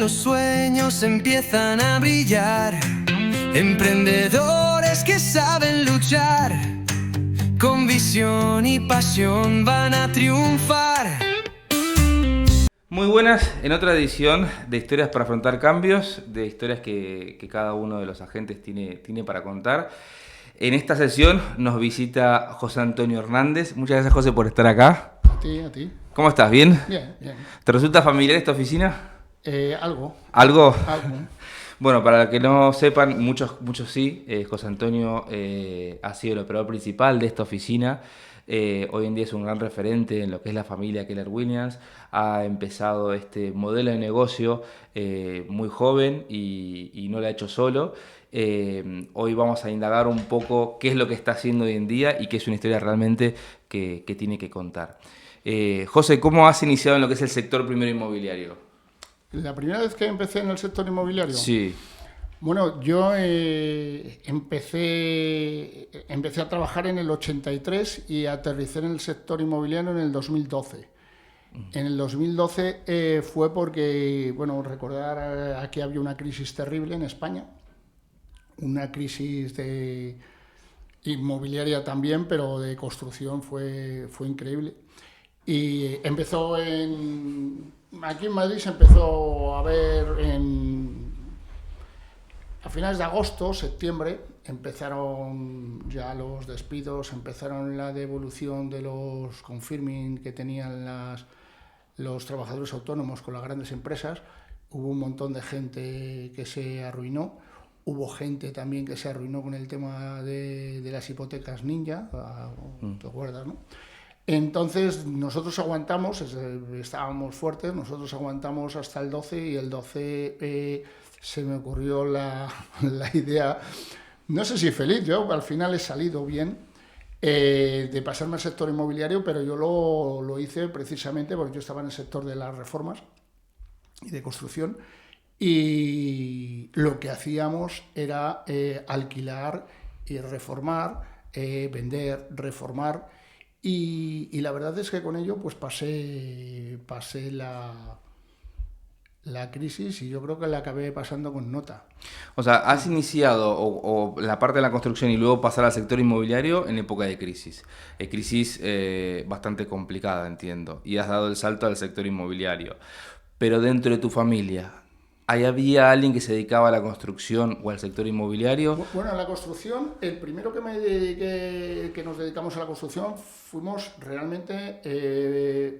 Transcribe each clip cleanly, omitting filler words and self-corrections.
los sueños empiezan a brillar. Emprendedores que saben luchar, con visión y pasión van a triunfar. Muy buenas, en otra edición de Historias para afrontar cambios, de historias que cada uno de los agentes tiene para contar. En esta sesión nos visita José Antonio Hernández. Muchas gracias, José, por estar acá. A ti. ¿Cómo estás? ¿Bien? Bien. ¿Te resulta familiar esta oficina? Algo. ¿Algo? Bueno, para los que no sepan, muchos sí, José Antonio ha sido el operador principal de esta oficina. Hoy en día es un gran referente en lo que es la familia Keller Williams. Ha empezado este modelo de negocio muy joven y no lo ha hecho solo. Hoy vamos a indagar un poco qué es lo que está haciendo hoy en día y qué es una historia realmente que tiene que contar. José, ¿cómo has iniciado en lo que es el sector primero inmobiliario? La primera vez que empecé en el sector inmobiliario. Sí. Bueno, yo empecé a trabajar en el 83 y aterricé en el sector inmobiliario en el 2012. En el 2012 fue porque, bueno, recordar, aquí había una crisis terrible en España, una crisis inmobiliaria también, pero de construcción fue increíble. Y empezó aquí en Madrid se empezó a ver a finales de agosto, septiembre, empezaron ya los despidos, empezaron la devolución de los confirming que tenían los trabajadores autónomos con las grandes empresas. Hubo un montón de gente que se arruinó. Hubo gente también que se arruinó con el tema de las hipotecas ninja, ¿te acuerdas, no? Entonces nosotros aguantamos, estábamos fuertes, nosotros aguantamos hasta el 12 y el 12 se me ocurrió la idea, no sé si feliz, yo al final he salido bien, de pasarme al sector inmobiliario, pero yo lo hice precisamente porque yo estaba en el sector de las reformas y de construcción y lo que hacíamos era alquilar y reformar, vender, reformar. Y la verdad es que con ello pues pasé la crisis y yo creo que la acabé pasando con nota. O sea, has iniciado o la parte de la construcción y luego pasar al sector inmobiliario en época de crisis. Crisis bastante complicada, entiendo. Y has dado el salto al sector inmobiliario. Pero dentro de tu familia, ¿había alguien que se dedicaba a la construcción o al sector inmobiliario? Bueno, a la construcción, el primero que me dediqué, que nos dedicamos a la construcción, fuimos realmente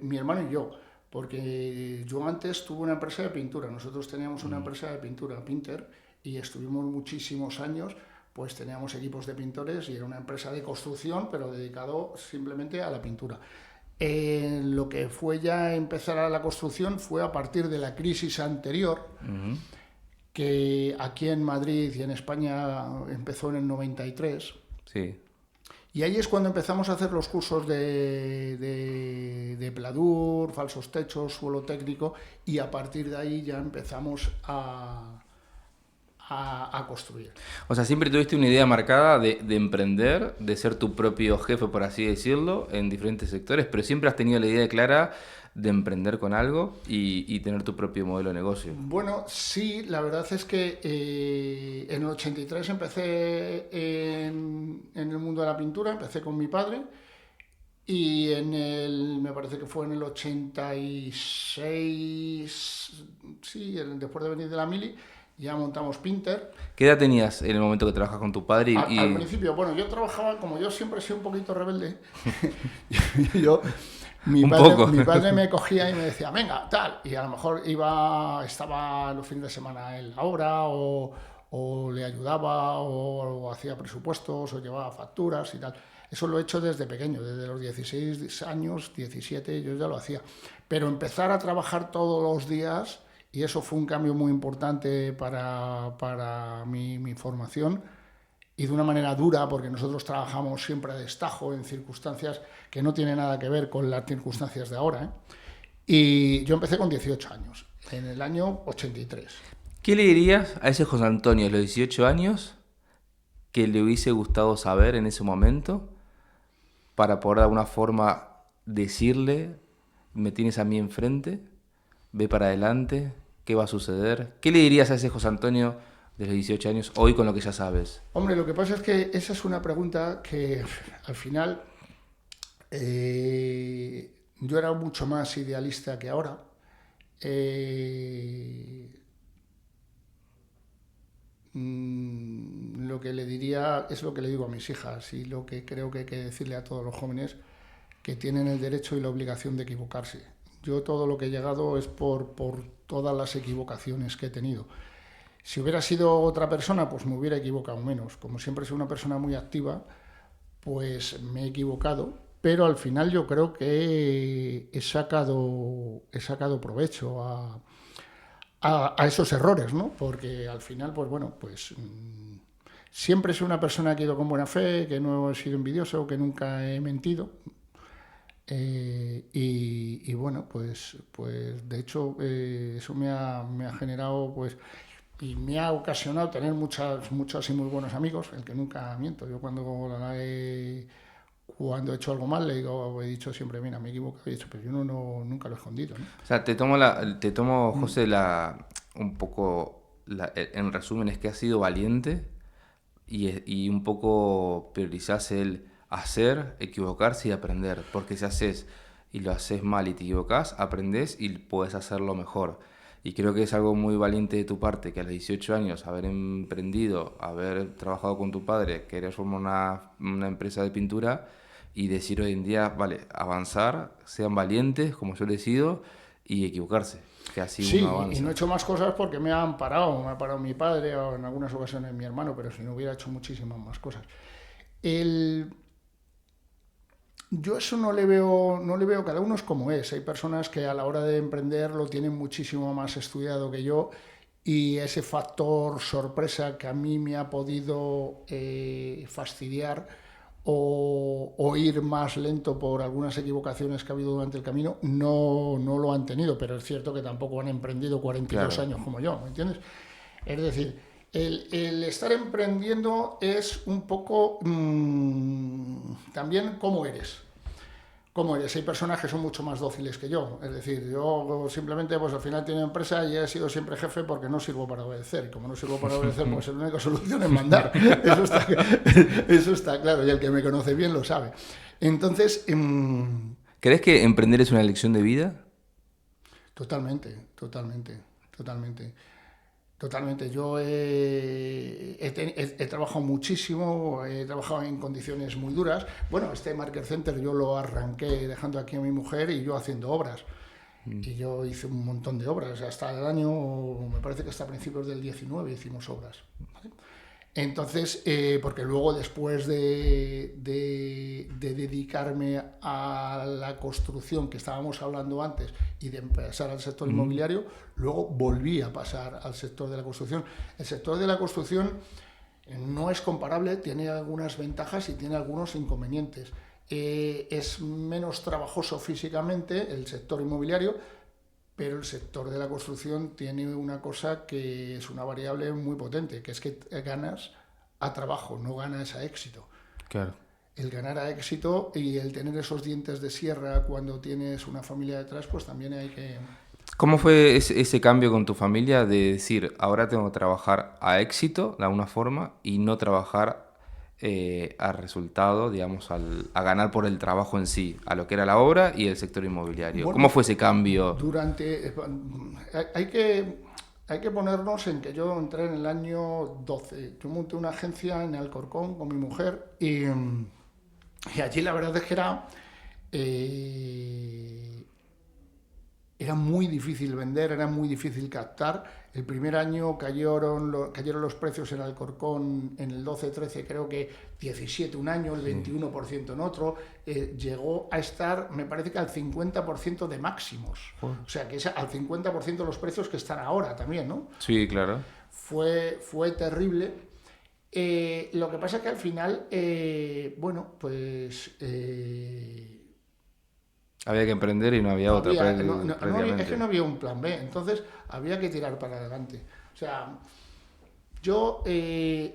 mi hermano y yo, porque yo antes tuve una empresa de pintura, nosotros teníamos una empresa de pintura, Pinter, y estuvimos muchísimos años, pues teníamos equipos de pintores y era una empresa de construcción, pero dedicado simplemente a la pintura. Lo que fue ya empezar a la construcción fue a partir de la crisis anterior, que aquí en Madrid y en España empezó en el 93. Sí. Y ahí es cuando empezamos a hacer los cursos de Pladur, falsos techos, suelo técnico, y a partir de ahí ya empezamos a construir. O sea, siempre tuviste una idea marcada de emprender, de ser tu propio jefe, por así decirlo, en diferentes sectores, pero siempre has tenido la idea clara de emprender con algo y tener tu propio modelo de negocio. Bueno, sí, la verdad es que en el 83 empecé en el mundo de la pintura, empecé con mi padre y me parece que fue en el 86, sí, después de venir de la mili, ya montamos Pinter. ¿Qué edad tenías en el momento que trabajas con tu padre? Al principio, bueno, yo trabajaba, como yo siempre he sido un poquito rebelde, mi padre me cogía y me decía, venga, tal, y a lo mejor estaba los fines de semana en la obra, o le ayudaba, o hacía presupuestos, o llevaba facturas y tal. Eso lo he hecho desde pequeño, desde los 16 años, 17, yo ya lo hacía. Pero empezar a trabajar todos los días, y eso fue un cambio muy importante para mi formación, y de una manera dura, porque nosotros trabajamos siempre a destajo en circunstancias que no tienen nada que ver con las circunstancias de ahora, ¿eh? Y yo empecé con 18 años, en el año 83. ¿Qué le dirías a ese José Antonio de los 18 años que le hubiese gustado saber en ese momento para poder de alguna forma decirle, me tienes a mí enfrente, ve para adelante ¿Qué va a suceder? ¿Qué le dirías a ese José Antonio de los 18 años hoy con lo que ya sabes? Hombre, lo que pasa es que esa es una pregunta que al final yo era mucho más idealista que ahora. Eh, lo que le diría es lo que le digo a mis hijas y lo que creo que hay que decirle a todos los jóvenes, que tienen el derecho y la obligación de equivocarse. Yo todo lo que he llegado es por todas las equivocaciones que he tenido. Si hubiera sido otra persona, pues me hubiera equivocado menos. Como siempre soy una persona muy activa, pues me he equivocado, pero al final yo creo que he sacado provecho a esos errores, ¿no? Porque al final, pues bueno, pues siempre soy una persona que he ido con buena fe, que no he sido envidioso, que nunca he mentido. Y bueno, pues de hecho eso me ha generado pues y me ha ocasionado tener muchos y muy buenos amigos, el que nunca miento. Yo cuando he hecho algo mal he dicho siempre, mira, me he equivocado, he dicho, pero yo nunca lo he escondido, ¿no? O sea, te tomo, José, un poco, en resumen, es que has sido valiente y un poco priorizás el hacer, equivocarse y aprender. Porque si haces y lo haces mal y te equivocas, aprendes y puedes hacerlo mejor. Y creo que es algo muy valiente de tu parte, que a los 18 años haber emprendido, haber trabajado con tu padre, querer formar una empresa de pintura y decir hoy en día, vale, avanzar, sean valientes, como yo he sido, y equivocarse, que así Sí, uno y no avanza. he hecho más cosas porque me ha parado mi padre o en algunas ocasiones mi hermano, pero si no hubiera hecho muchísimas más cosas. El, yo eso no le veo, cada uno es como es. Hay personas que a la hora de emprender lo tienen muchísimo más estudiado que yo y ese factor sorpresa que a mí me ha podido fastidiar o ir más lento por algunas equivocaciones que ha habido durante el camino, no lo han tenido, pero es cierto que tampoco han emprendido 42 Claro, años como yo, ¿me entiendes? Es decir, el estar emprendiendo es un poco también cómo eres. ¿Cómo eres? Hay personas que son mucho más dóciles que yo. Es decir, yo simplemente pues al final tengo empresa y he sido siempre jefe porque no sirvo para obedecer. Y como no sirvo para obedecer, pues la única solución es mandar. Eso está claro y el que me conoce bien lo sabe. Entonces, ¿crees que emprender es una lección de vida? totalmente. Totalmente. Yo he trabajado muchísimo, he trabajado en condiciones muy duras. Bueno, este Market Center yo lo arranqué dejando aquí a mi mujer y yo haciendo obras. Y yo hice un montón de obras. Hasta el año, me parece que hasta principios del 19 hicimos obras. ¿Vale? Entonces, porque luego después de dedicarme a la construcción que estábamos hablando antes y de pasar al sector inmobiliario, luego volví a pasar al sector de la construcción. El sector de la construcción no es comparable, tiene algunas ventajas y tiene algunos inconvenientes. Es menos trabajoso físicamente el sector inmobiliario, pero el sector de la construcción tiene una cosa que es una variable muy potente, que es que ganas a trabajo, no ganas a éxito. Claro. El ganar a éxito y el tener esos dientes de sierra cuando tienes una familia detrás, pues también hay que... ¿Cómo fue ese cambio con tu familia de decir, ahora tengo que trabajar a éxito, de alguna forma, y no trabajar al resultado, digamos, a ganar por el trabajo en sí, a lo que era la obra y el sector inmobiliario? Bueno, ¿Cómo fue ese cambio? hay que ponernos en que yo entré en el año 12. Yo monté una agencia en Alcorcón con mi mujer y allí la verdad es que era muy difícil vender, era muy difícil captar. El primer año cayeron los precios en Alcorcón en el 12-13, creo que 17 un año, el 21% en otro. Llegó a estar, me parece que al 50% de máximos. O sea, que es al 50% los precios que están ahora también, ¿no? Sí, claro. Fue terrible. Lo que pasa es que al final, bueno, pues... Había que emprender y no había no otra, había, no había, es prácticamente. que no había un plan B, entonces había que tirar para adelante. O sea, Yo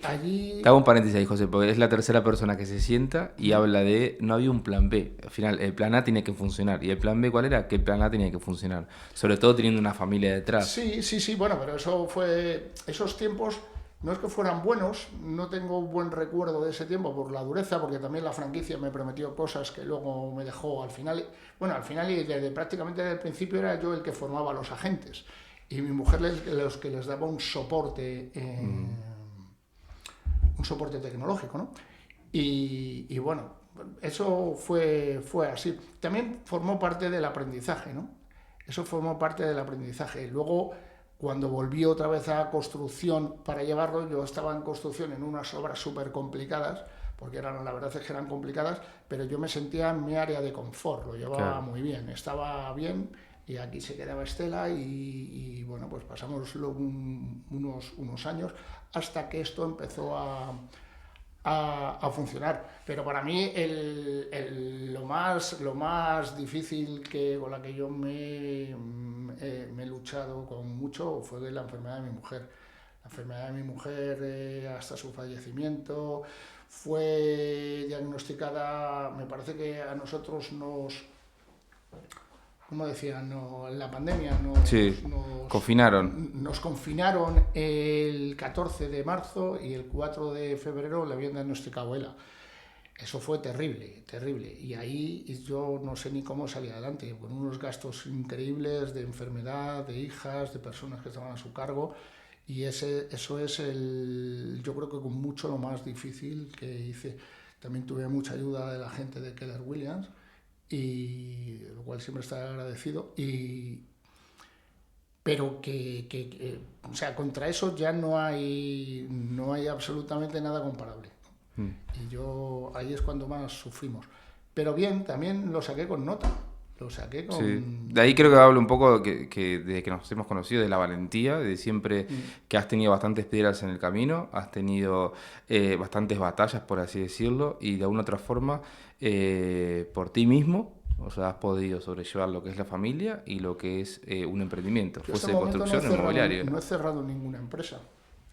allí... Te hago un paréntesis ahí, José, porque es la tercera persona que se sienta y habla de no había un plan B. Al final, el plan A tiene que funcionar. ¿Y el plan B cuál era? Que el plan A tenía que funcionar. Sobre todo teniendo una familia detrás. Sí, bueno, pero eso fue... Esos tiempos no es que fueran buenos, no tengo un buen recuerdo de ese tiempo por la dureza, porque también la franquicia me prometió cosas que luego me dejó al final. Bueno, al final y prácticamente desde el principio era yo el que formaba a los agentes. Y mi mujer los que les daba un soporte tecnológico, ¿no? Y bueno, eso fue así. También formó parte del aprendizaje, ¿no? Eso formó parte del aprendizaje. Luego, cuando volví otra vez a construcción para llevarlo, yo estaba en construcción en unas obras súper complicadas, porque la verdad es que eran complicadas, pero yo me sentía en mi área de confort, lo llevaba muy bien, estaba bien. Y aquí se quedaba Estela y bueno, pues pasamos unos años hasta que esto empezó a funcionar. Pero para mí lo más difícil con la que yo me he luchado con mucho fue de la enfermedad de mi mujer. La enfermedad de mi mujer hasta su fallecimiento fue diagnosticada, me parece que a nosotros como decían, la pandemia confinaron. Nos confinaron el 14 de marzo y el 4 de febrero le habían diagnosticado ELA. Eso fue terrible, terrible. Y ahí yo no sé ni cómo salí adelante, con unos gastos increíbles de enfermedad, de hijas, de personas que estaban a su cargo. Y eso es yo creo que con mucho lo más difícil que hice. También tuve mucha ayuda de la gente de Keller Williams, y lo cual siempre está agradecido, pero o sea, contra eso ya no hay absolutamente nada comparable. Y ahí es cuando más sufrimos, pero bien, también lo saqué con nota. Sí. De ahí creo que hablo un poco desde que nos hemos conocido, de la valentía, de siempre que has tenido bastantes piedras en el camino, has tenido bastantes batallas, por así decirlo, y de alguna otra forma, por ti mismo, o sea, has podido sobrellevar lo que es la familia y lo que es un emprendimiento, fuese de construcción o inmobiliario. No he cerrado ninguna empresa.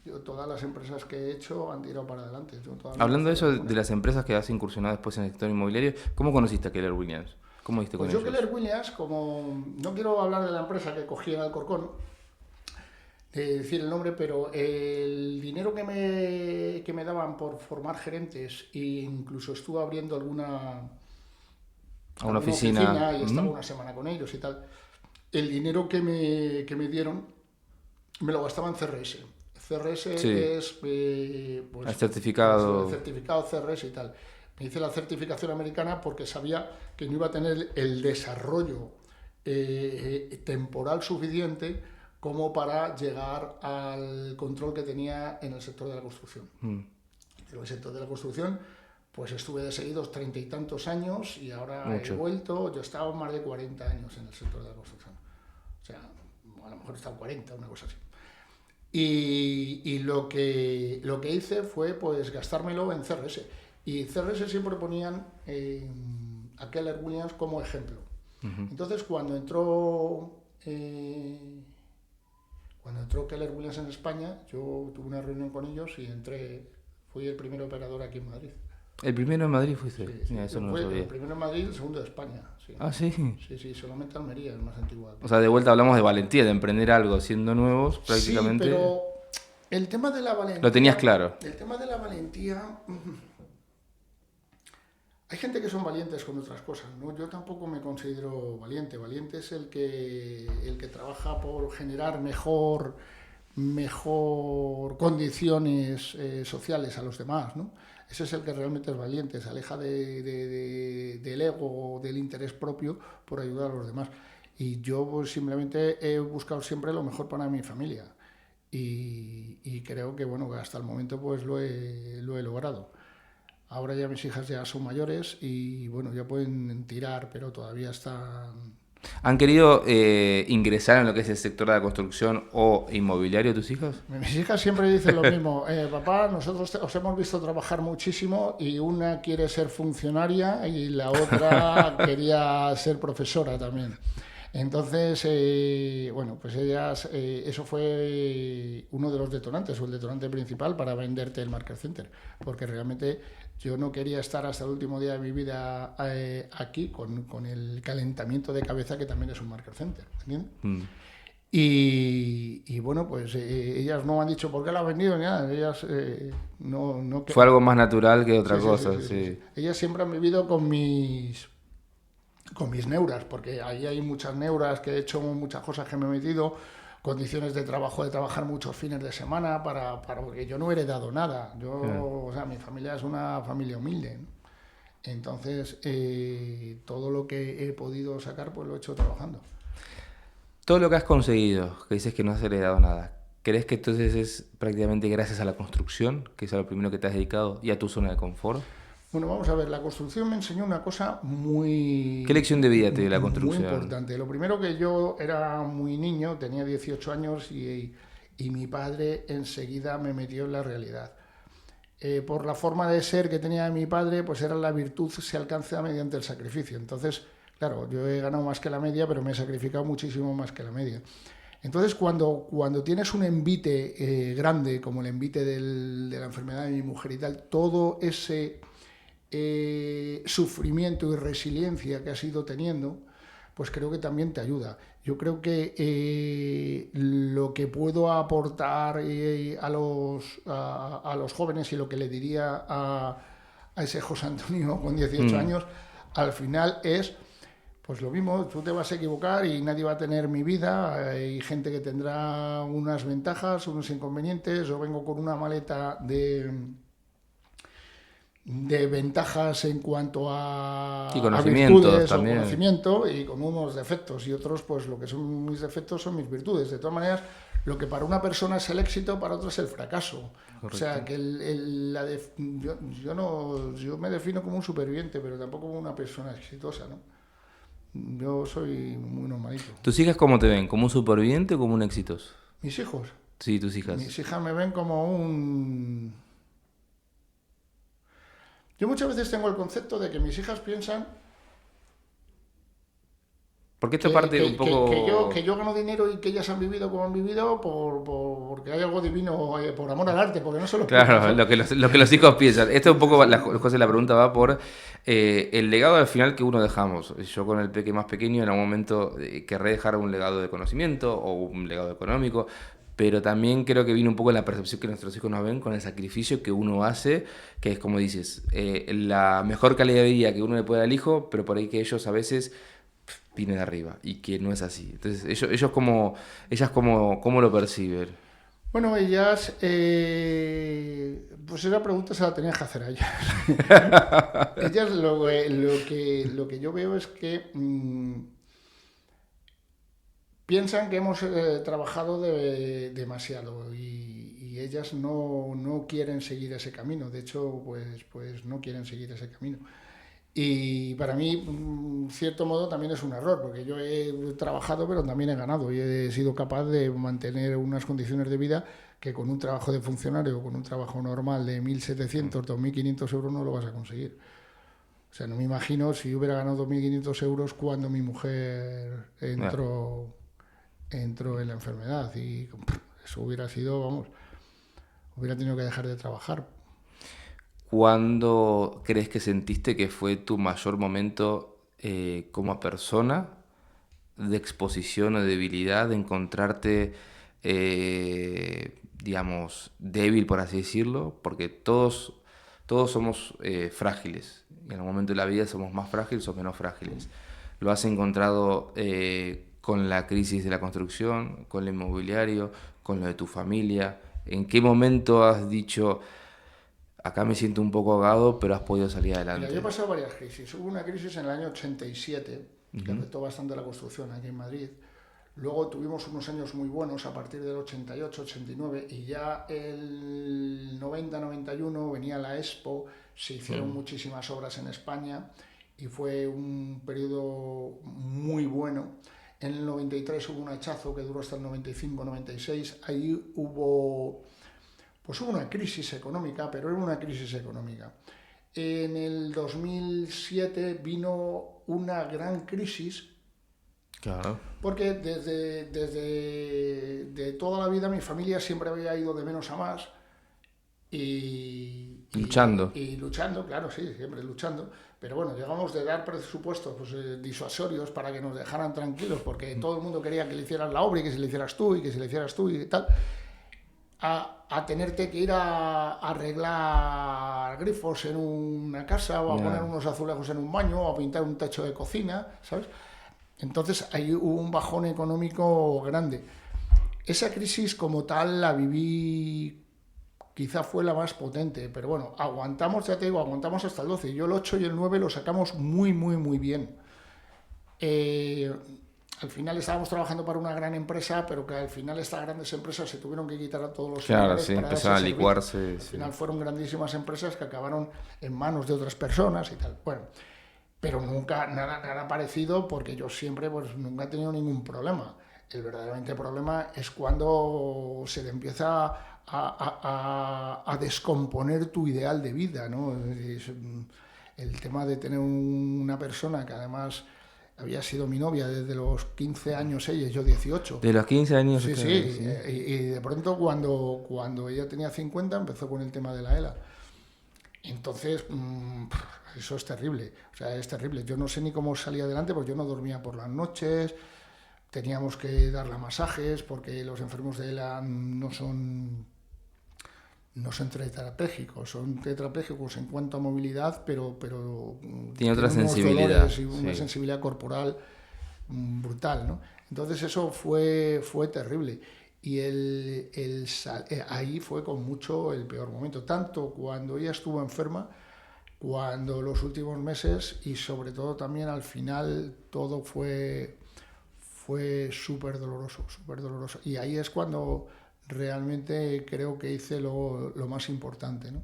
Yo todas las empresas que he hecho han tirado para adelante. Hablando de eso, de las empresas que has incursionado después en el sector inmobiliario, ¿cómo conociste a Keller Williams? ¿Cómo diste con ellos? Yo Keller Williams, como no quiero hablar de la empresa que cogí en Alcorcón, de decir el nombre, pero el dinero que me daban por formar gerentes, e incluso estuve abriendo alguna oficina y estaba una semana con ellos y tal, el dinero que me dieron me lo gastaba en CRS. CRS es pues, el certificado CRS y tal. Me hice la certificación americana porque sabía que no iba a tener el desarrollo temporal suficiente como para llegar al control que tenía en el sector de la construcción. En el sector de la construcción, pues estuve de seguidos 30 y tantos años y ahora he vuelto. Yo he estado más de 40 años en el sector de la construcción. O sea, a lo mejor he estado 40, una cosa así. Y lo que hice fue pues gastármelo en CRS. Y CRS siempre ponían a Keller Williams como ejemplo. Entonces, cuando entró Keller Williams en España, yo tuve una reunión con ellos y fui el primer operador aquí en Madrid. ¿El primero en Madrid fuiste? Sí, Mira, eso no lo sabía. El primero en Madrid, el segundo de España. Sí. ¿Ah, sí? Sí, solamente Almería es más antigua. O sea, de vuelta hablamos de valentía, de emprender algo siendo nuevos, prácticamente. Sí, pero el tema de la valentía... Lo tenías claro. El tema de la valentía... Hay gente que son valientes con otras cosas, ¿no? Yo tampoco me considero valiente. Valiente es el que trabaja por generar mejor condiciones sociales a los demás, ¿no? Ese es el que realmente es valiente, se aleja del ego o del interés propio por ayudar a los demás. Y yo pues, simplemente he buscado siempre lo mejor para mi familia. Y creo que, bueno, hasta el momento pues lo he logrado. Ahora ya mis hijas ya son mayores y bueno, ya pueden tirar, pero todavía están... ¿Han querido ingresar en lo que es el sector de la construcción o inmobiliario tus hijas? Mis hijas siempre dicen lo mismo. Papá, nosotros os hemos visto trabajar muchísimo y una quiere ser funcionaria y la otra quería ser profesora también. Entonces, bueno, pues ellas, eso fue uno de los detonantes, o el detonante principal para venderte el Market Center, porque realmente yo no quería estar hasta el último día de mi vida aquí con el calentamiento de cabeza que también es un Market Center, ¿entiendes? Y bueno, pues ellas no han dicho por qué la han vendido ni nada. Ellas no Fue algo más natural que otra sí, cosa, sí. sí. Ellas siempre han vivido con mis neuras, porque ahí hay muchas neuras que he hecho muchas cosas que me he metido, condiciones de trabajo, de trabajar muchos fines de semana, porque yo no he heredado nada. O sea, mi familia es una familia humilde, ¿no? Entonces, todo lo que he podido sacar, pues lo he hecho trabajando. Todo lo que has conseguido, que dices que no has heredado nada, ¿crees que entonces es prácticamente gracias a la construcción, que es a lo primero que te has dedicado, y a tu zona de confort? Bueno, vamos a ver, la construcción me enseñó una cosa muy... ¿Qué lección de vida te dio la muy construcción? importante. Lo primero, que yo era muy niño, tenía 18 años y mi padre enseguida me metió en la realidad. Por la forma de ser que tenía mi padre, pues era la virtud se alcanza mediante el sacrificio. Entonces, claro, yo he ganado más que la media, pero me he sacrificado muchísimo más que la media. Entonces, cuando tienes un envite grande, como el envite de la enfermedad de mi mujer y tal, todo ese sufrimiento y resiliencia que has ido teniendo, pues creo que también te ayuda. Yo creo que lo que puedo aportar a los jóvenes, y lo que le diría a ese José Antonio con 18 años, al final es, pues lo mismo, tú te vas a equivocar y nadie va a tener mi vida, hay gente que tendrá unas ventajas, unos inconvenientes. Yo vengo con una maleta de ventajas en cuanto y a conocimientos virtudes o también. conocimiento, y con unos defectos, y otros, pues lo que son mis defectos son mis virtudes. De todas maneras, lo que para una persona es el éxito, para otra es el fracaso. Correcto. O sea, que yo me defino como un superviviente, pero tampoco como una persona exitosa, ¿no? Yo soy muy normalito. ¿Tus hijas cómo te ven? ¿Como un superviviente o como un exitoso? ¿Mis hijos? Sí, tus hijas. Mis hijas me ven como un... Yo muchas veces tengo el concepto de que mis hijas piensan... Porque esta parte un poco... Que yo gano dinero y que ellas han vivido como han vivido porque hay algo divino, por amor al arte, porque no se lo Claro, piensan. lo que los hijos piensan. Esto es un poco, José, la pregunta va por el legado al final que uno dejamos. Yo con el peque más pequeño en algún momento querré dejar un legado de conocimiento o un legado económico, pero también creo que viene un poco en la percepción que nuestros hijos nos ven con el sacrificio que uno hace, que es como dices, la mejor calidad de vida que uno le puede dar al hijo, pero por ahí que ellos a veces viene de arriba y que no es así. Entonces, ellas cómo lo perciben. Bueno, ellas, pues esa pregunta se la tenías que hacer a ellas. Ellas lo que yo veo es que piensan que hemos trabajado demasiado, y ellas no quieren seguir ese camino. De hecho, pues no quieren seguir ese camino. Y para mí, en cierto modo, también es un error, porque yo he trabajado, pero también he ganado, y he sido capaz de mantener unas condiciones de vida que con un trabajo de funcionario o con un trabajo normal de 1.700, 2.500 euros no lo vas a conseguir. O sea, no me imagino si hubiera ganado 2.500 euros cuando mi mujer entró en la enfermedad, y eso hubiera sido, vamos, hubiera tenido que dejar de trabajar. ¿Cuándo crees que sentiste que fue tu mayor momento como persona de exposición o de debilidad, de encontrarte, digamos, débil, por así decirlo? Porque todos somos frágiles. Y en algún momento de la vida somos más frágiles o menos frágiles. ¿Lo has encontrado con la crisis de la construcción, con el inmobiliario, con lo de tu familia? ¿En qué momento has dicho... acá me siento un poco ahogado, pero has podido salir adelante? Mira, yo he pasado varias crisis. Hubo una crisis en el año 87, que afectó bastante la construcción aquí en Madrid. Luego tuvimos unos años muy buenos a partir del 88, 89, y ya el 90-91 venía la Expo, se hicieron muchísimas obras en España, y fue un periodo muy bueno. En el 93 hubo un hachazo que duró hasta el 95-96. Ahí hubo una crisis económica, pero era una crisis económica. En el 2007 vino una gran crisis Claro. Porque desde de toda la vida mi familia siempre había ido de menos a más Luchando. y luchando, claro, sí, siempre luchando. Pero bueno, llegamos de dar presupuestos pues, disuasorios para que nos dejaran tranquilos, porque todo el mundo quería que le hicieras la obra y que se le hicieras tú y que se le hicieras tú y tal, a tenerte que ir a arreglar grifos en una casa o a poner unos azulejos en un baño o a pintar un techo de cocina, ¿sabes? Entonces ahí hubo un bajón económico grande. Esa crisis como tal la viví, quizá fue la más potente, pero bueno, aguantamos, ya te digo, aguantamos hasta el 12. Yo el 8 y el 9 lo sacamos muy, muy, muy bien. Al final estábamos trabajando para una gran empresa, pero que al final estas grandes empresas se tuvieron que quitar a todos los Claro, filiales sí, para empezaron a darse licuarse. servicio. Al Sí. final fueron grandísimas empresas que acabaron en manos de otras personas y tal. Bueno, pero nunca nada parecido, porque yo siempre pues nunca he tenido ningún problema. El verdaderamente problema es cuando se le empieza a descomponer tu ideal de vida, ¿no? El tema de tener una persona que además había sido mi novia desde los 15 años ella y yo 18. De los 15 años. Sí, sí, y de pronto cuando ella tenía 50 empezó con el tema de la ELA. Entonces, eso es terrible, o sea, es terrible. Yo no sé ni cómo salía adelante porque yo no dormía por las noches, teníamos que darle masajes porque los enfermos de ELA no son tetrapléjicos, son tetrapléjicos en cuanto a movilidad, pero tiene otra unos sensibilidad. dolores y una sensibilidad corporal brutal, ¿no? Entonces eso fue terrible. Y ahí fue con mucho el peor momento, tanto cuando ella estuvo enferma, cuando los últimos meses y sobre todo también al final todo fue súper doloroso, súper doloroso. Y ahí es cuando realmente creo que hice lo más importante, ¿no?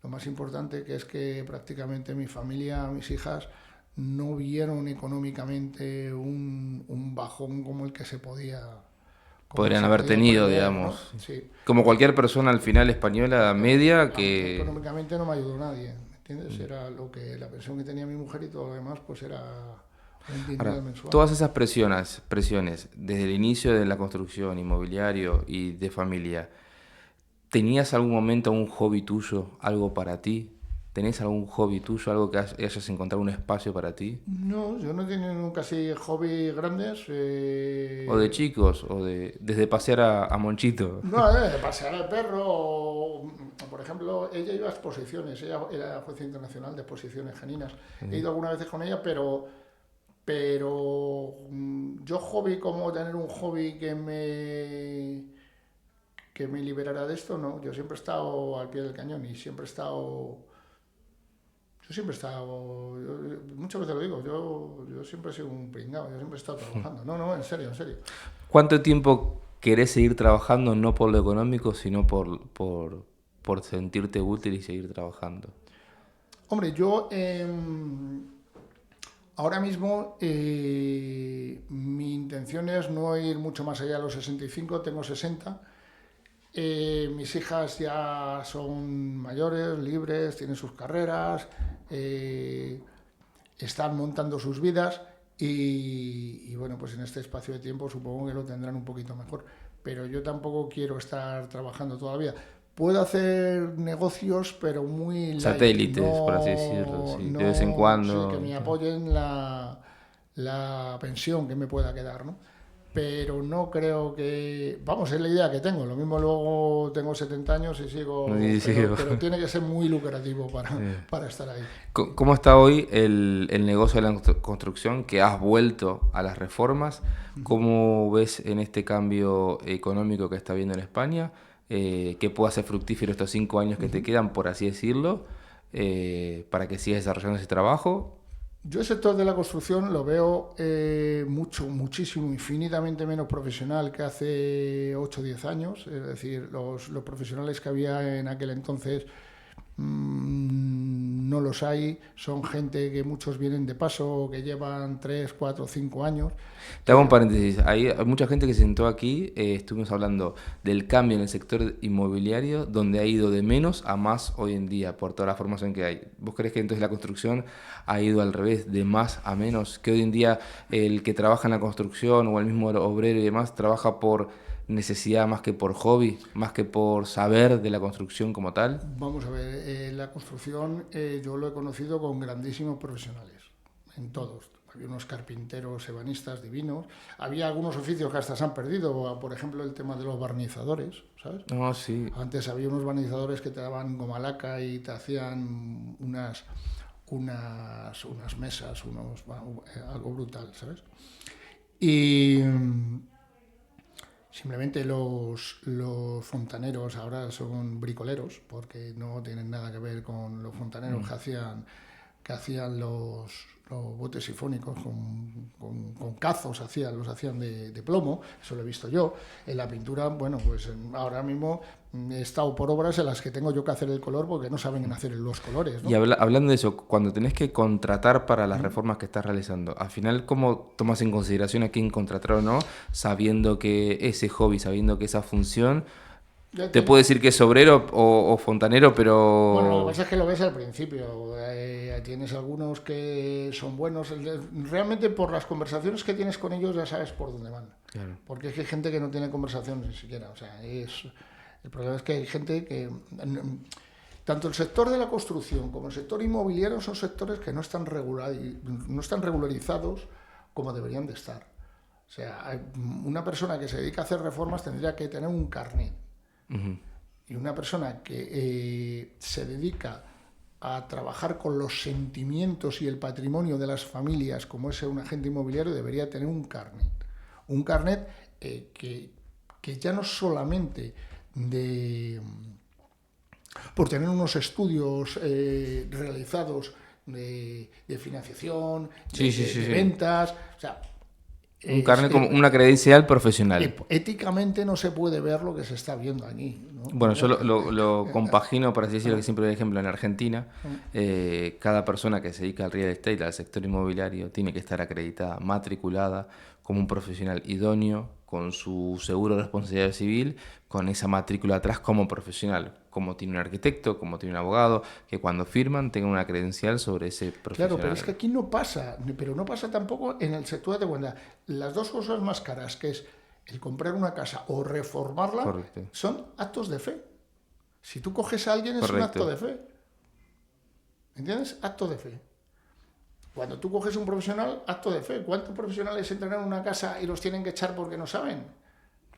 Lo más importante, que es que prácticamente mi familia, mis hijas, no vieron económicamente un bajón como el que se podía... Podrían haber tenido, prever, digamos. ¿no? Sí. Como cualquier persona al final española media que... Económicamente no me ayudó nadie, ¿me entiendes? Era la pensión que tenía mi mujer y todo lo demás, pues era un dinero mensual. Todas esas presiones, desde el inicio de la construcción, inmobiliario y de familia, ¿tenías algún momento un hobby tuyo, algo para ti? ¿Tenés algún hobby tuyo, algo que hayas encontrado un espacio para ti? No, yo no he tenido nunca así hobbies grandes. ¿O de chicos? ¿O desde pasear a Monchito? No, de pasear al perro. Por ejemplo, ella iba a exposiciones. Ella era jueza internacional de exposiciones caninas. He ido algunas veces con ella, pero yo hobby, como tener un hobby que me liberara de esto, no. Yo siempre he estado al pie del cañón y siempre he estado... muchas veces lo digo, yo siempre he sido un pringao, yo siempre he estado trabajando. No, en serio. ¿Cuánto tiempo querés seguir trabajando, no por lo económico, sino por sentirte útil y seguir trabajando? Hombre, yo ahora mismo mi intención es no ir mucho más allá de los 65, tengo 60. Mis hijas ya son mayores, libres, tienen sus carreras, están montando sus vidas y bueno, pues en este espacio de tiempo supongo que lo tendrán un poquito mejor. Pero yo tampoco quiero estar trabajando todavía. Puedo hacer negocios, pero muy light. Satélites, por así decirlo, sí, de vez en cuando. Sí, que me apoyen la pensión que me pueda quedar, ¿no? Pero no creo que... Vamos, es la idea que tengo. Lo mismo luego tengo 70 años y sigo... Pero tiene que ser muy lucrativo para estar ahí. ¿Cómo está hoy el negocio de la construcción, que has vuelto a las reformas? ¿Cómo ves en este cambio económico que está habiendo en España? ¿Qué puede hacer fructífero estos 5 años que te quedan, por así decirlo, para que sigas desarrollando ese trabajo? Yo el sector de la construcción lo veo muchísimo, infinitamente menos profesional que hace 8 o 10 años. Es decir, los profesionales que había en aquel entonces no los hay, son gente que muchos vienen de paso, que llevan 3, 4, 5 años. Te hago un paréntesis, hay mucha gente que se sentó aquí, estuvimos hablando del cambio en el sector inmobiliario, donde ha ido de menos a más hoy en día, por toda la formación que hay. ¿Vos crees que entonces la construcción ha ido al revés, de más a menos? Que hoy en día el que trabaja en la construcción o el mismo obrero y demás, trabaja por necesidad más que por hobby, más que por saber de la construcción como tal. Vamos a ver, la construcción yo lo he conocido con grandísimos profesionales, en todos. Había unos carpinteros, ebanistas divinos. Había algunos oficios que hasta se han perdido, por ejemplo el tema de los barnizadores, ¿sabes? No, sí. Antes había unos barnizadores que te daban goma laca y te hacían unas mesas, algo brutal, ¿sabes? Y simplemente los fontaneros ahora son bricoleros, porque no tienen nada que ver con los fontaneros que hacían los botes sifónicos con cazos, los hacían de plomo. Eso lo he visto yo. En la pintura, bueno, pues ahora mismo he estado por obras en las que tengo yo que hacer el color porque no saben hacer los colores, ¿no? Y hablando de eso, cuando tenés que contratar para las reformas que estás realizando, al final, ¿cómo tomas en consideración a quién contratar o no, sabiendo que ese hobby, sabiendo que esa función, te puedo decir que es obrero o fontanero, pero... Bueno, lo que pasa es que lo ves al principio. Tienes algunos que son buenos. Realmente por las conversaciones que tienes con ellos ya sabes por dónde van. Claro. Porque es que hay gente que no tiene conversaciones ni siquiera. O sea, el problema es que hay gente que... Tanto el sector de la construcción como el sector inmobiliario son sectores que no están regularizados como deberían de estar. O sea, una persona que se dedica a hacer reformas tendría que tener un carnet. Uh-huh. Y una persona que se dedica a trabajar con los sentimientos y el patrimonio de las familias, como es un agente inmobiliario, debería tener un carnet. Un carnet que ya no solamente por tener unos estudios realizados de financiación, de ventas, o sea, un carnet como una credencial profesional. Éticamente no se puede ver lo que se está viendo allí, ¿no? Bueno, yo lo compagino, por así decirlo, que siempre doy ejemplo, en Argentina, cada persona que se dedica al real estate, al sector inmobiliario, tiene que estar acreditada, matriculada como un profesional idóneo, con su seguro de responsabilidad civil, con esa matrícula atrás como profesional, como tiene un arquitecto, como tiene un abogado, que cuando firman tengan una credencial sobre ese profesional. Claro, pero es que aquí no pasa, pero no pasa tampoco en el sector de cuenta. Las dos cosas más caras, que es el comprar una casa o reformarla, correcto, son actos de fe. Si tú coges a alguien es correcto, un acto de fe. ¿Entiendes? Acto de fe. Cuando tú coges un profesional, acto de fe. ¿Cuántos profesionales entran en una casa y los tienen que echar porque no saben?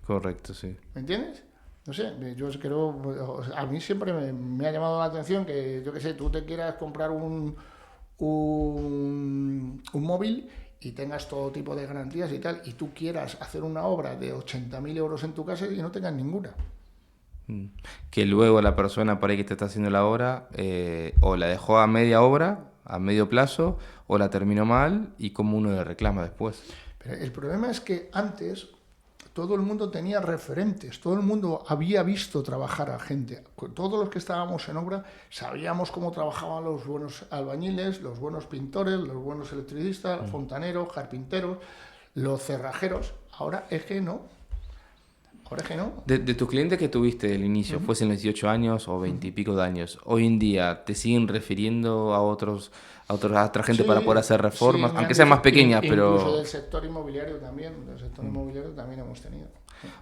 Correcto, sí. ¿Me entiendes? No sé, yo creo, a mí siempre me ha llamado la atención que, yo qué sé, tú te quieras comprar un móvil y tengas todo tipo de garantías y tal, y tú quieras hacer una obra de 80.000 euros en tu casa y no tengas ninguna. Que luego la persona por ahí que te está haciendo la obra o la dejó a media obra, a medio plazo, o la terminó mal y como uno le reclama después. Pero el problema es que antes todo el mundo tenía referentes, todo el mundo había visto trabajar a gente. Todos los que estábamos en obra sabíamos cómo trabajaban los buenos albañiles, los buenos pintores, los buenos electricistas, fontaneros, carpinteros, los cerrajeros. Ahora es que no. Ahora es que no. De tus clientes que tuviste del inicio, fuesen los 18 años o 20 y pico de años, hoy en día te siguen refiriendo a otra gente para poder hacer reformas, aunque sean más pequeñas, pero... Incluso del sector inmobiliario también, hemos tenido.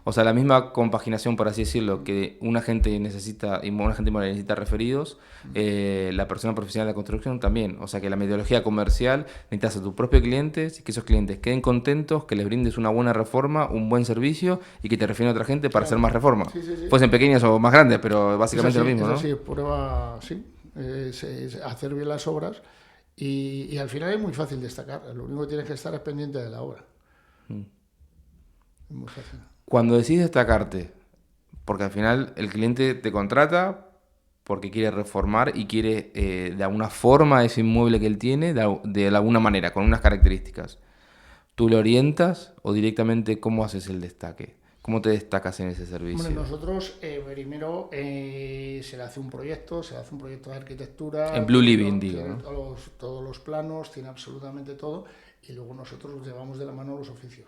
O sea, la misma compaginación, por así decirlo, que un agente necesita inmobiliario necesita referidos, la persona profesional de la construcción también. O sea, que la metodología comercial necesitas a tus propios clientes y que esos clientes queden contentos, que les brindes una buena reforma, un buen servicio y que te refieran a otra gente para hacer más reformas. Sí. Fuesen pequeñas o más grandes, pero básicamente así, lo mismo, ¿no? Sí, prueba, sí. Es hacer bien las obras y al final es muy fácil destacar. Lo único que tienes que estar es pendiente de la obra. Es muy fácil. Cuando decides destacarte, porque al final el cliente te contrata porque quiere reformar y quiere de alguna forma ese inmueble que él tiene, de alguna manera, con unas características. ¿Tú le orientas o directamente cómo haces el destaque? ¿Cómo te destacas en ese servicio? Bueno, nosotros primero se le hace un proyecto, de arquitectura. En Blue Living, digo, tiene ¿no? todos los planos, tiene absolutamente todo, y luego nosotros los llevamos de la mano a los oficios.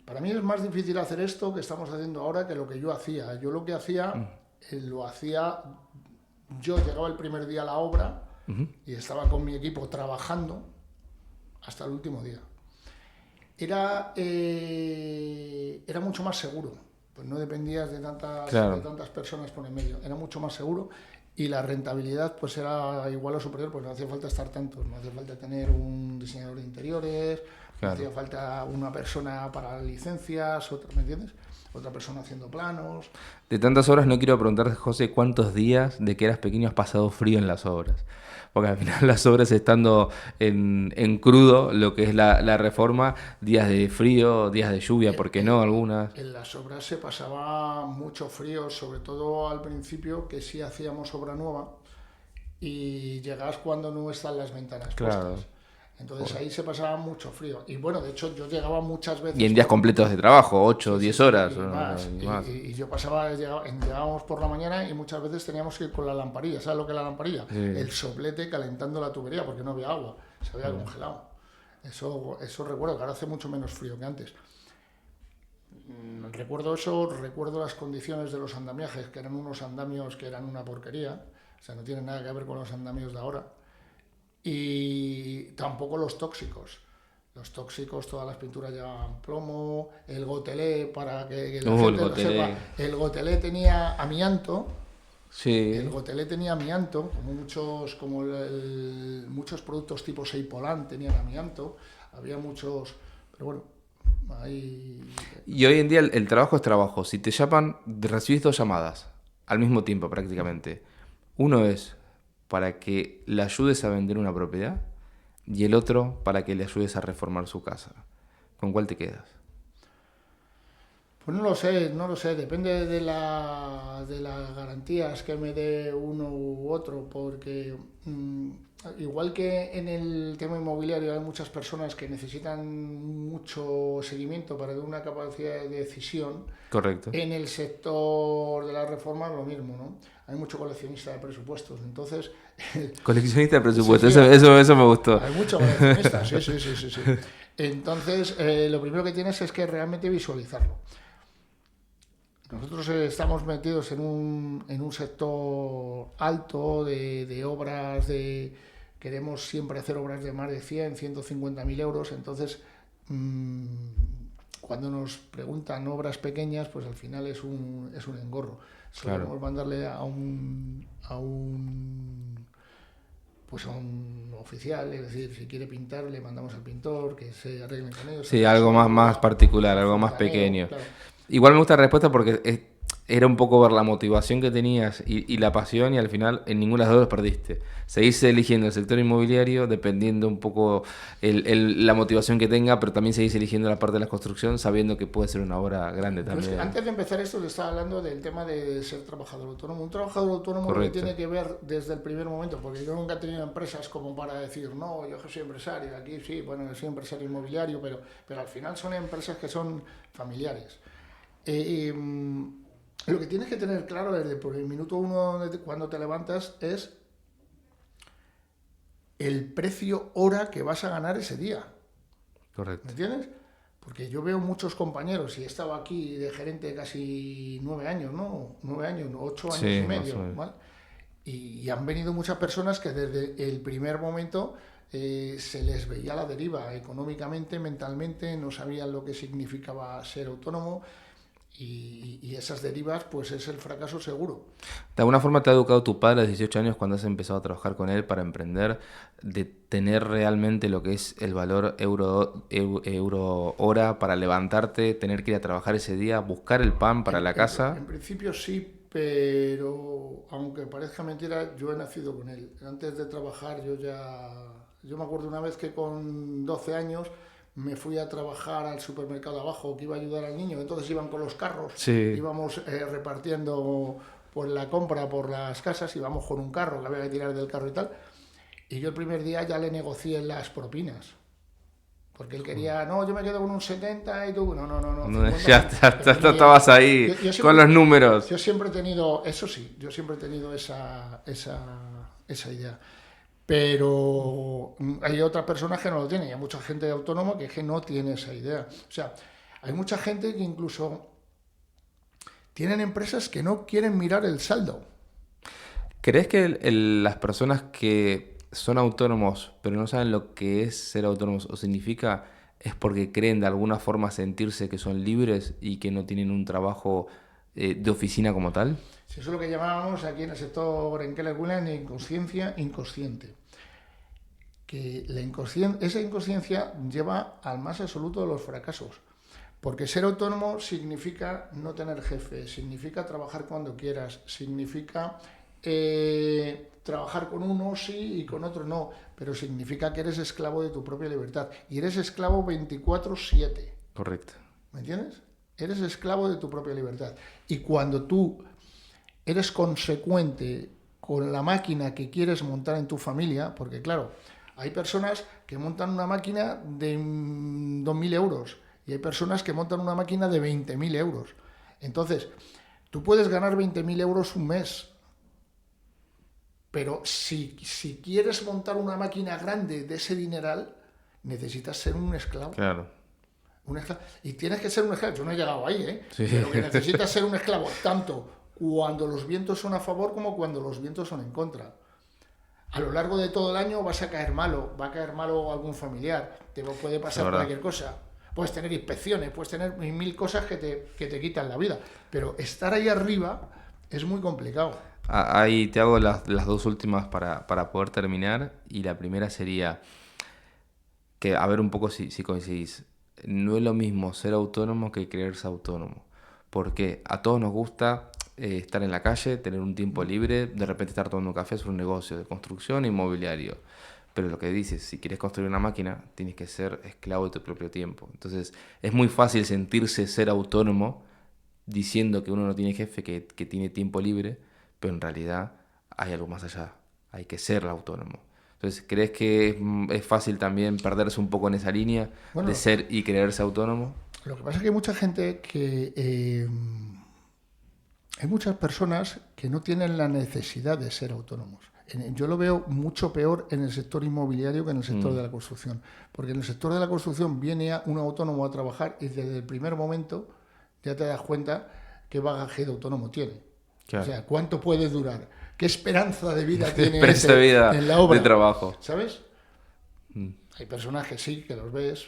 Para mí es más difícil hacer esto que estamos haciendo ahora que lo que yo hacía. Yo lo que hacía, lo hacía, yo llegaba el primer día a la obra y estaba con mi equipo trabajando hasta el último día. Era mucho más seguro, pues no dependías de tantas personas por en medio, era mucho más seguro, y la rentabilidad pues era igual o superior, pues no hacía falta estar tantos, no hacía falta tener un diseñador de interiores, no hacía falta una persona para licencias, otra, ¿me entiendes? Otra persona haciendo planos. De tantas horas no quiero preguntarte, José, ¿cuántos días de que eras pequeño has pasado frío en las obras? Porque al final las obras estando en crudo, lo que es la reforma, días de frío, días de lluvia, ¿por qué no? Algunas. En las obras se pasaba mucho frío, sobre todo al principio, que sí hacíamos obra nueva y llegabas cuando no están las ventanas puestas. Entonces ahí se pasaba mucho frío. Y bueno, de hecho yo llegaba muchas veces... Y en días completos de trabajo, 8 o 10 horas. Y más. Y yo llegábamos por la mañana y muchas veces teníamos que ir con la lamparilla. ¿Sabes lo que es la lamparilla? Sí. El soplete calentando la tubería porque no había agua, se había congelado. Eso recuerdo, que ahora hace mucho menos frío que antes. Recuerdo eso, recuerdo las condiciones de los andamiajes, que eran unos andamios que eran una porquería. O sea, no tienen nada que ver con los andamios de ahora. Y tampoco los tóxicos. Los tóxicos, todas las pinturas llevaban plomo, el gotelé, para que la gente lo sepa, el gotelé tenía amianto. Sí. El gotelé tenía amianto, muchos productos tipo Seipolan tenían amianto, había muchos, pero bueno, ahí... Y hoy en día el trabajo es trabajo. Si te llaman, recibes 2 llamadas al mismo tiempo prácticamente. Uno es para que le ayudes a vender una propiedad y el otro para que le ayudes a reformar su casa. ¿Con cuál te quedas? Pues no lo sé, depende de las garantías que me dé uno u otro, porque igual que en el tema inmobiliario hay muchas personas que necesitan mucho seguimiento para tener una capacidad de decisión. Correcto. En el sector de la reforma lo mismo, ¿no? Hay mucho coleccionista de presupuestos, entonces... Coleccionista de presupuestos, sí, eso me gustó. Hay mucho coleccionista, sí. Entonces, lo primero que tienes es que realmente visualizarlo. Nosotros estamos metidos en un sector alto de obras, queremos siempre hacer obras de más de 100, 150.000 euros, entonces cuando nos preguntan obras pequeñas, pues al final es un engorro. Solemos mandarle a un oficial, es decir, si quiere pintar, le mandamos al pintor, que se arreglen con ellos. Sí, algo más particular, algo más pequeño. Claro. Igual me gusta la respuesta porque era un poco ver la motivación que tenías y la pasión, y al final en ninguna de las dos perdiste. Seguís eligiendo el sector inmobiliario dependiendo un poco la motivación que tenga, pero también seguís eligiendo la parte de la construcción sabiendo que puede ser una obra grande también. Pues antes de empezar esto te estaba hablando del tema de ser trabajador autónomo. Un trabajador autónomo que tiene que ver desde el primer momento, porque yo nunca he tenido empresas como para decir, no, yo soy empresario, aquí sí, bueno, yo soy empresario inmobiliario, pero al final son empresas que son familiares. Lo que tienes que tener claro desde el minuto 1 cuando te levantas es el precio hora que vas a ganar ese día. Correcto. ¿Me entiendes? Porque yo veo muchos compañeros, y he estado aquí de gerente casi 9 años, ¿no? 9 años, 8 años y medio, ¿vale? Y han venido muchas personas que desde el primer momento se les veía la deriva económicamente, mentalmente, no sabían lo que significaba ser autónomo. Y esas derivas, pues es el fracaso seguro. ¿De alguna forma te ha educado tu padre a los 18 años cuando has empezado a trabajar con él para emprender, de tener realmente lo que es el valor euro hora para levantarte, tener que ir a trabajar ese día, buscar el pan para la casa? En principio sí, pero aunque parezca mentira, yo he nacido con él. Antes de trabajar yo me acuerdo una vez que con 12 años me fui a trabajar al supermercado abajo, que iba a ayudar al niño, entonces iban con los carros, íbamos repartiendo pues, la compra por las casas, íbamos con un carro que había que tirar del carro y tal, y yo el primer día ya le negocié las propinas. Porque él quería, no, yo me quedo con un 70 y tú, no. No, 50, ya estabas ahí yo siempre, con los números. Yo siempre he tenido, eso sí, yo siempre he tenido esa idea. Pero hay otras personas que no lo tienen, y hay mucha gente autónoma que no tiene esa idea. O sea, hay mucha gente que incluso tienen empresas que no quieren mirar el saldo. ¿Crees que las personas que son autónomos pero no saben lo que es ser autónomos o significa es porque creen de alguna forma sentirse que son libres y que no tienen un trabajo de oficina como tal? Eso es lo que llamábamos aquí en el sector en Keller Williams de inconsciencia inconsciente. Que esa inconsciencia lleva al más absoluto de los fracasos. Porque ser autónomo significa no tener jefe, significa trabajar cuando quieras, significa trabajar con uno sí y con otro no, pero significa que eres esclavo de tu propia libertad. Y eres esclavo 24/7. Correcto. ¿Me entiendes? Eres esclavo de tu propia libertad. Y cuando tú eres consecuente con la máquina que quieres montar en tu familia, porque claro, hay personas que montan una máquina de 2.000 euros y hay personas que montan una máquina de 20.000 euros. Entonces, tú puedes ganar 20.000 euros un mes, pero si quieres montar una máquina grande de ese dineral, necesitas ser un esclavo. Claro. Y tienes que ser un esclavo. Yo no he llegado ahí, ¿eh? Sí. Pero que necesitas ser un esclavo tanto cuando los vientos son a favor como cuando los vientos son en contra. A lo largo de todo el año vas a caer malo, va a caer malo algún familiar, te puede pasar cualquier cosa. Puedes tener inspecciones, puedes tener 1000 cosas que te quitan la vida. Pero estar ahí arriba es muy complicado. Ahí te hago las dos últimas para poder terminar. Y la primera sería que, a ver un poco si coincidís. No es lo mismo ser autónomo que creerse autónomo. Porque a todos nos gusta estar en la calle, tener un tiempo libre, de repente estar tomando un café, hacer un negocio de construcción inmobiliario. Pero lo que dices, si quieres construir una máquina, tienes que ser esclavo de tu propio tiempo. Entonces, es muy fácil sentirse ser autónomo diciendo que uno no tiene jefe, que tiene tiempo libre, pero en realidad hay algo más allá. Hay que ser autónomo. Entonces, ¿crees que es fácil también perderse un poco en esa línea de ser y creerse autónomo? Lo que pasa es que hay mucha gente que... hay muchas personas que no tienen la necesidad de ser autónomos. Yo lo veo mucho peor en el sector inmobiliario que en el sector de la construcción. Porque en el sector de la construcción viene un autónomo a trabajar y desde el primer momento ya te das cuenta qué bagaje de autónomo tiene. Claro. O sea, cuánto puede durar, qué esperanza de vida tiene en la obra. De trabajo. ¿Sabes? Hay personas que sí, que los ves,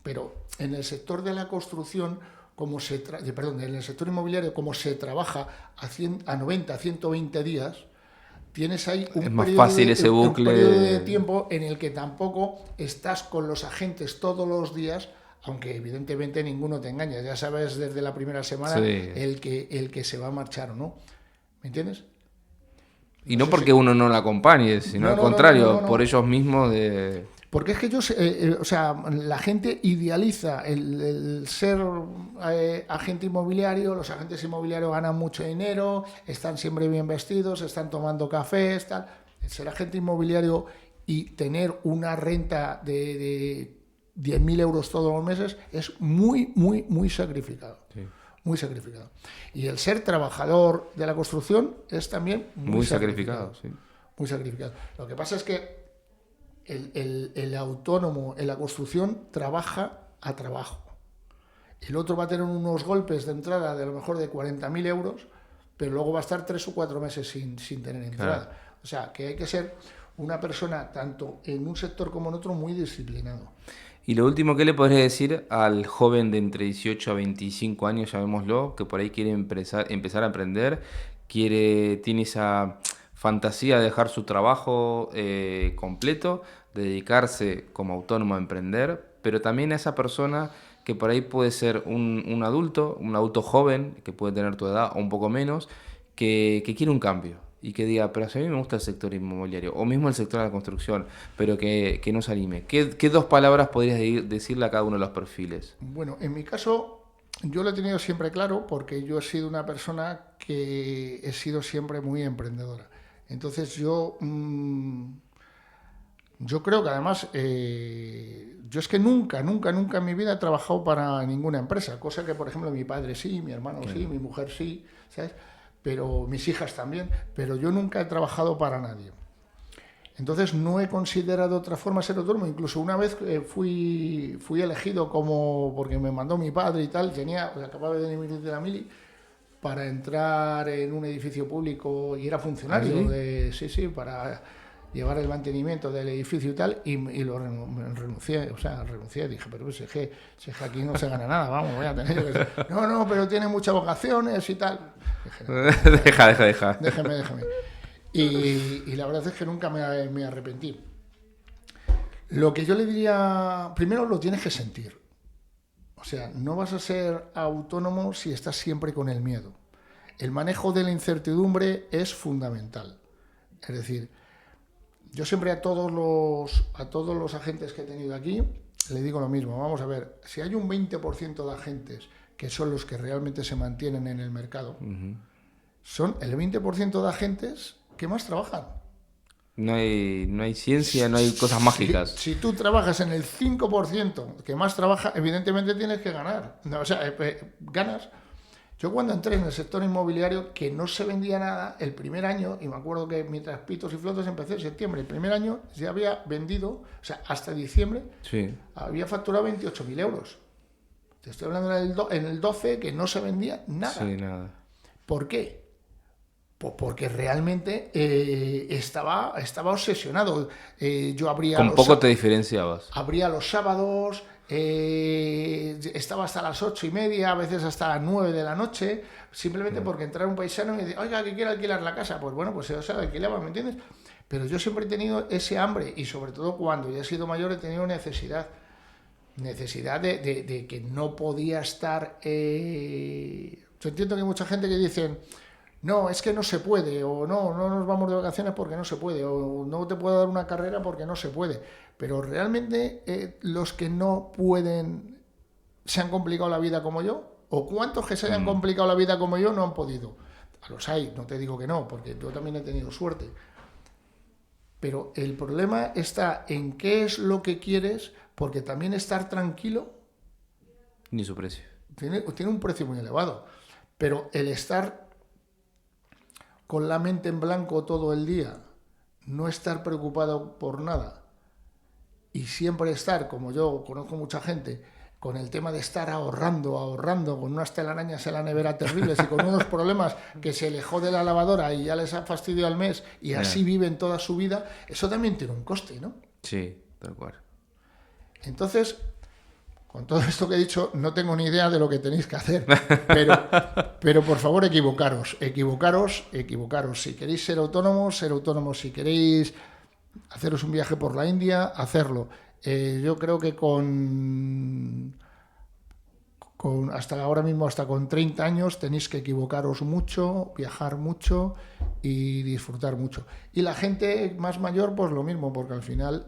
pero en el sector de la construcción... en el sector inmobiliario, como se trabaja a 90, a 120 días, tienes ahí un periodo de tiempo en el que tampoco estás con los agentes todos los días, aunque evidentemente ninguno te engaña. Ya sabes desde la primera semana el que se va a marchar o no. ¿Me entiendes? Y no porque uno no la acompañe, sino al contrario, por ellos mismos de... Porque es que la gente idealiza el ser agente inmobiliario, los agentes inmobiliarios ganan mucho dinero, están siempre bien vestidos, están tomando cafés, tal. El ser agente inmobiliario y tener una renta de 10.000 euros todos los meses es muy, muy, muy sacrificado. Sí. Muy sacrificado. Y el ser trabajador de la construcción es también muy sacrificado. Sí. Muy sacrificado. Lo que pasa es que el autónomo en la construcción trabaja a trabajo. El otro va a tener unos golpes de entrada de a lo mejor de 40.000 euros, pero luego va a estar 3 o 4 meses sin tener entrada. Claro. O sea, que hay que ser una persona, tanto en un sector como en otro, muy disciplinado. Y lo último, ¿qué le podrías decir al joven de entre 18 a 25 años, llamémoslo, que por ahí quiere empezar a emprender, tiene esa fantasía de dejar su trabajo completo, dedicarse como autónomo a emprender, pero también a esa persona que por ahí puede ser un adulto joven, que puede tener tu edad o un poco menos, que quiere un cambio y que diga, pero a mí me gusta el sector inmobiliario o mismo el sector de la construcción, pero que no se anime. ¿Qué 2 palabras podrías decirle a cada uno de los perfiles? Bueno, en mi caso, yo lo he tenido siempre claro porque yo he sido una persona que he sido siempre muy emprendedora. Entonces yo Yo creo que además, yo es que nunca en mi vida he trabajado para ninguna empresa, cosa que, por ejemplo, mi padre sí, mi hermano sí, mi mujer sí, ¿sabes? Pero mis hijas también, pero yo nunca he trabajado para nadie. Entonces no he considerado otra forma ser autónomo. Incluso una vez fui elegido como, porque me mandó mi padre y tal, acababa de venir de la mili, para entrar en un edificio público y era funcionario sí, para llevar el mantenimiento del edificio y tal, y renuncié, dije, pero si es que aquí no se gana nada, vamos, voy a tener que... No, pero tiene muchas vocaciones y tal. Dije, no, Deja. Déjeme. Y la verdad es que nunca me arrepentí. Lo que yo le diría, primero lo tienes que sentir. O sea, no vas a ser autónomo si estás siempre con el miedo. El manejo de la incertidumbre es fundamental. Es decir, yo siempre a todos los agentes que he tenido aquí le digo lo mismo. Vamos a ver, si hay un 20% de agentes que son los que realmente se mantienen en el mercado, son el 20% de agentes que más trabajan. No hay ciencia, no hay cosas mágicas. Si tú trabajas en el 5% que más trabaja, evidentemente tienes que ganar. No, o sea, ganas. Yo cuando entré en el sector inmobiliario, que no se vendía nada, el primer año, y me acuerdo que mientras pitos y flotos empecé en septiembre, el primer año ya había vendido, o sea, hasta diciembre, había facturado 28.000 euros. Te estoy hablando en el 12, que no se vendía nada. Sí, nada. ¿Por qué? Pues porque realmente estaba obsesionado. Yo abría... Con poco te diferenciabas. Abría los sábados, estaba hasta las 8:30, a veces hasta las 9 de la noche, simplemente porque entraba un paisano y me decía, oiga, que quiere alquilar la casa. Pues bueno, pues se alquilaba, ¿me entiendes? Pero yo siempre he tenido ese hambre y sobre todo cuando ya he sido mayor he tenido necesidad de que no podía estar... Yo entiendo que hay mucha gente que dicen... No, es que no se puede, o no nos vamos de vacaciones porque no se puede, o no te puedo dar una carrera porque no se puede. Pero realmente los que no pueden se han complicado la vida como yo, o cuántos que se hayan complicado la vida como yo no han podido. Los hay, no te digo que no, porque yo también he tenido suerte. Pero el problema está en qué es lo que quieres, porque también estar tranquilo... Ni su precio. Tiene un precio muy elevado, pero el estar... con la mente en blanco todo el día, no estar preocupado por nada y siempre estar, como yo conozco mucha gente, con el tema de estar ahorrando, con unas telarañas en la nevera terribles y con unos problemas que se le jode la lavadora y ya les ha fastidiado al mes y así viven toda su vida, eso también tiene un coste, ¿no? Sí, tal cual. Entonces... Con todo esto que he dicho, no tengo ni idea de lo que tenéis que hacer, pero por favor equivocaros. Si queréis ser autónomos, Si queréis haceros un viaje por la India, hacerlo. Yo creo que con hasta ahora mismo, hasta con 30 años, tenéis que equivocaros mucho, viajar mucho y disfrutar mucho. Y la gente más mayor, pues lo mismo, porque al final...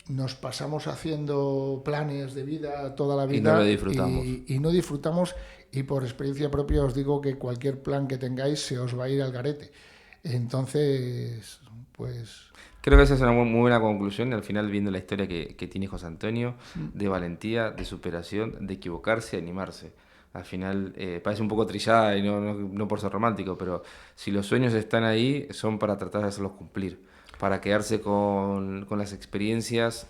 nos pasamos haciendo planes de vida toda la vida y no lo disfrutamos. Y no disfrutamos, y por experiencia propia os digo que cualquier plan que tengáis se os va a ir al garete. Entonces, pues... Creo que esa es una muy buena conclusión, al final viendo la historia que tiene José Antonio, de valentía, de superación, de equivocarse y animarse. Al final parece un poco trillada y no por ser romántico, pero si los sueños están ahí son para tratar de hacerlos cumplir. Para quedarse con las experiencias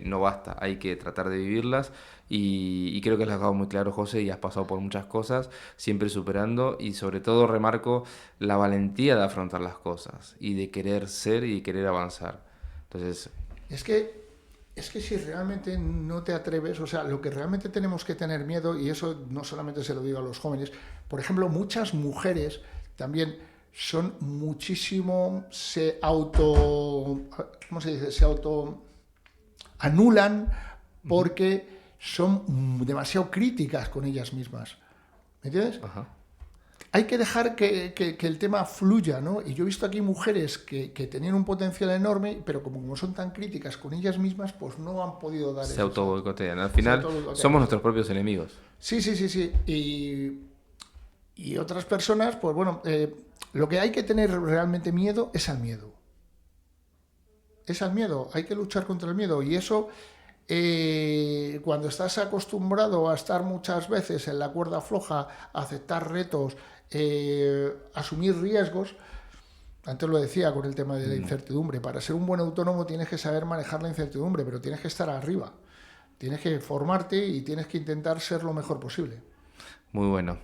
no basta, hay que tratar de vivirlas y creo que lo has dejado muy claro, José, y has pasado por muchas cosas, siempre superando y sobre todo remarco la valentía de afrontar las cosas y de querer ser y de querer avanzar. Entonces... Es que si realmente no te atreves, o sea, lo que realmente tenemos que tener miedo, y eso no solamente se lo digo a los jóvenes, por ejemplo, muchas mujeres también... son muchísimo, se auto anulan porque son demasiado críticas con ellas mismas. ¿Me entiendes? Ajá. Hay que dejar que el tema fluya, ¿no? Y yo he visto aquí mujeres que tenían un potencial enorme, pero como son tan críticas con ellas mismas, pues no han podido dar eso. Se autoboicotean. Al final somos nuestros propios enemigos. Sí. Y otras personas, pues bueno... lo que hay que tener realmente miedo es al miedo. es al miedo, hay que luchar contra el miedo. Y eso, cuando estás acostumbrado a estar muchas veces en la cuerda floja, a aceptar retos, asumir riesgos, antes lo decía con el tema de la incertidumbre, para ser un buen autónomo tienes que saber manejar la incertidumbre, pero tienes que estar arriba, tienes que formarte y tienes que intentar ser lo mejor posible. Muy bueno.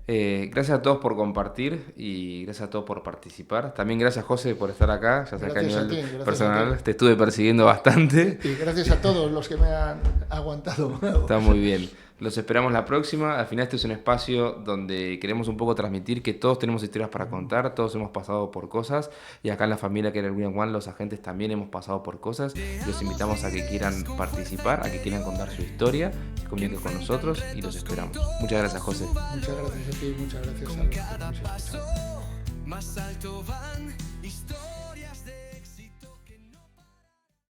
Gracias a todos por compartir y gracias a todos por participar. También gracias, José, por estar acá. Ya sé que a nivel personal te estuve persiguiendo bastante. Y gracias a todos los que me han aguantado. Está muy bien. Los esperamos la próxima. Al final este es un espacio donde queremos un poco transmitir que todos tenemos historias para contar, todos hemos pasado por cosas y acá en la familia Keller Williams One los agentes también hemos pasado por cosas. Los invitamos a que quieran participar, a que quieran contar su historia, se comuniquen con nosotros y los esperamos. Muchas gracias, José. Muchas gracias a ti, muchas gracias a los que nos escuchan. Más alto van